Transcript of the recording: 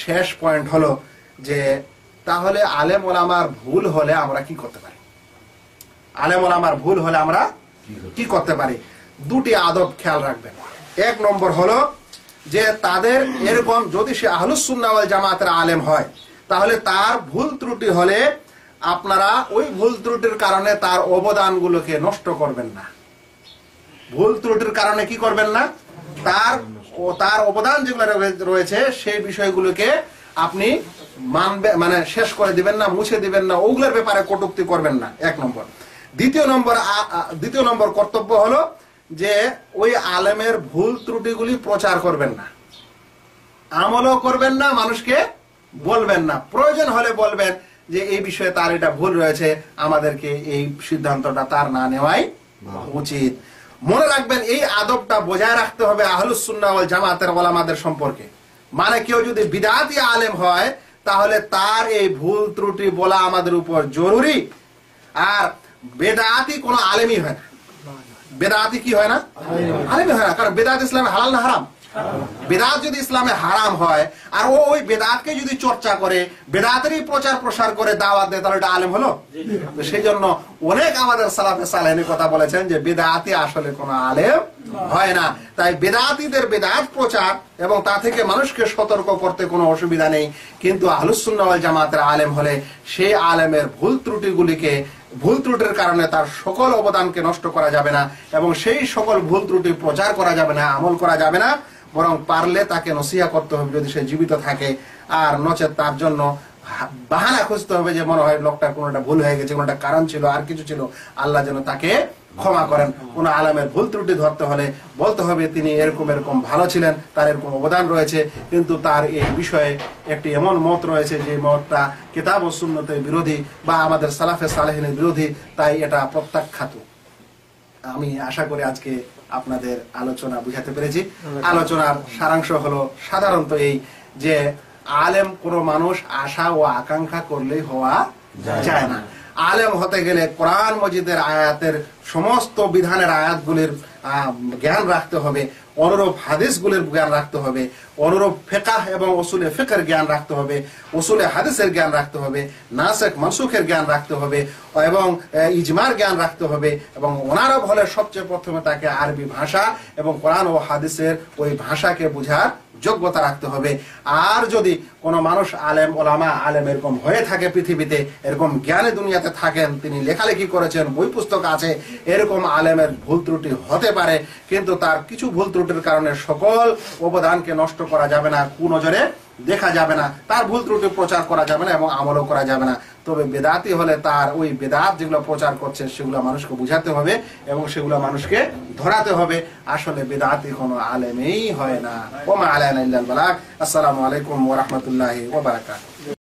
শেষ পয়েন্ট হলো যে তাহলে আলেম ওলামার ভুল হলে আমরা কি করতে পারি? আলেম ওলামার ভুল হলে আমরা কি করতে পারি? দুটি আদব খেয়াল রাখবেন। এক নম্বর হলো যে তাদের এরকম যদি সে আহলুস সুন্নাহ ওয়াল জামাতের আলেম হয়, তাহলে তার ভুল ত্রুটি হলে আপনারা ওই ভুল ত্রুটির কারণে তার অবদানগুলোকে নষ্ট করবেন না। ভুল ত্রুটির কারণে কি করবেন না? তার অবদান যেগুলো রয়েছে সেই বিষয়গুলোকে আপনি মানে শেষ করে দিবেন না, মুছে দিবেন না, ওগুলোর ব্যাপারে কটূক্তি করবেন না, এক নম্বর। দ্বিতীয় নম্বর কর্তব্য হলো যে ওই আলেমের ভুল ত্রুটিগুলি প্রচার করবেন না, আমলও করবেন না, মানুষকে বলবেন না। প্রয়োজন হলে বলবেন যে এই বিষয়ে তার এটা ভুল রয়েছে, আমাদেরকে এই সিদ্ধান্তটা তার না নেওয়াই উচিত। মনে রাখবেন এই আদবটা বজায় রাখতে হবে আহলুস সুন্নাহ ওয়াল জামাতের ওলামাদের সম্পর্কে। মানে কেউ যদি বিদআতি আলেম হয় তাহলে তার এই ভুল ত্রুটি বলা আমাদের উপর জরুরি। আর বেদাতি কোনো আলেমই হয় না। বেদাতি কি হয় না? আলেমই হয় না। কারণ বেদাত ইসলামে হালাল না হারাম? বেদাত যদি ইসলামে হারাম হয় আর ওই বেদাতকে যদি চর্চা করে, বেদাতেরই প্রচার প্রসার করে দাওয়াত দেয়, তাহলে এটা আলেম হলো? তো সেই জন্য অনেক আমাদের সালাফে সালেহিন কথা বলেছেন যে বেদাতি আসলে কোনো আলেম হয় না। তাই বেদাতিদের বেদাত প্রচার এবং তা থেকে মানুষকে সতর্ক করতে কোনো অসুবিধা নেই, কিন্তু আহলুস সুন্নাহ ওয়াল জামাতের আলেম হলে সেই আলেমের ভুল ত্রুটির কারণে তার সকল অবদানকে নষ্ট করা যাবে না এবং সেই সকল ভুল ত্রুটি প্রচার করা যাবে না, আমল করা যাবে না। বরং পারলে তাকে নসিহত করতে হবে যদি সে জীবিত থাকে, আর নচেত তার জন্য বাহানা খুঁজতে হবে যে মনে হয় লোকটার কোনোটা ভুল হয়ে গেছে, কোনোটা কারণ ছিল, আর কিছু ছিল, আল্লাহ যেন তাকে ক্ষমা করেন। কোন আলেমের ভুল ত্রুটি ধরতে হলে বলতে হবে তিনি এরকম ভালো ছিলেন, তার এরকম অবদান রয়েছে, কিন্তু তার এই বিষয়ে একটি এমন মত রয়েছে যে মতটা কিতাব ও সুন্নতের বিরোধী বা আমাদের সালাফে সালেহিনের বিরোধী, তাই এটা প্রত্যাখ্যাত। আমি আশা করি আজকে আপনাদের আলোচনা বুঝাতে পেরেছি। আলোচনার সারাংশ হলো সাধারণত এই যে আলেম কোন মানুষ আশা ও আকাঙ্ক্ষা করলেই হওয়া যায় না। আলেম হতে গেলে কোরআন মজিদের আয়াতের সমস্ত বিধানের আয়াতগুলির জ্ঞান রাখতে হবে, অনুরূপ হাদিসগুলির জ্ঞান রাখতে হবে, অনুরূপ ফিকহ এবং উসুলে ফিকহের জ্ঞান রাখতে হবে, উসুলে হাদিসের জ্ঞান রাখতে হবে, নাসিখ মানসুখের জ্ঞান রাখতে হবে এবং ইজমার জ্ঞান রাখতে হবে। এবং ওনারব হলে সবচেয়ে প্রথমে তাকে আরবি ভাষা এবং কোরআন ও হাদিসের ওই ভাষাকে বোঝার যোগ্যতা রাখতে হবে। আর যদি কোন মানুষ আলেম ওলামা আলেম এরকম হয়ে থাকে, পৃথিবীতে এরকম জ্ঞানে দুনিয়াতে থাকেন, তিনি লেখালেখি করেছেন, বই পুস্তক আছে, এরকম আলেমের ভুল ত্রুটি হতে পারে, কিন্তু তার কিছু ভুল ত্রুটির কারণে সকল অবদানকে নষ্ট করা যাবে না, কুনজরে দেখা যাবে না, তার ভুল ত্রুটি প্রচার করা যাবে না এবং আমলও করা যাবে না। তবে বেদাতি হলে তার ওই বেদাত যেগুলো প্রচার করছে সেগুলো মানুষকে বুঝাতে হবে এবং সেগুলো মানুষকে ধরাতে হবে। আসলে বেদাতি কোনো আলেমেই হয় না। ওয়া মা আলাইনা ইল্লাল বালাগ। আসসালামু আলাইকুম ওয়া রাহমাতুল্লাহি ওয়া বারাকাতুহু।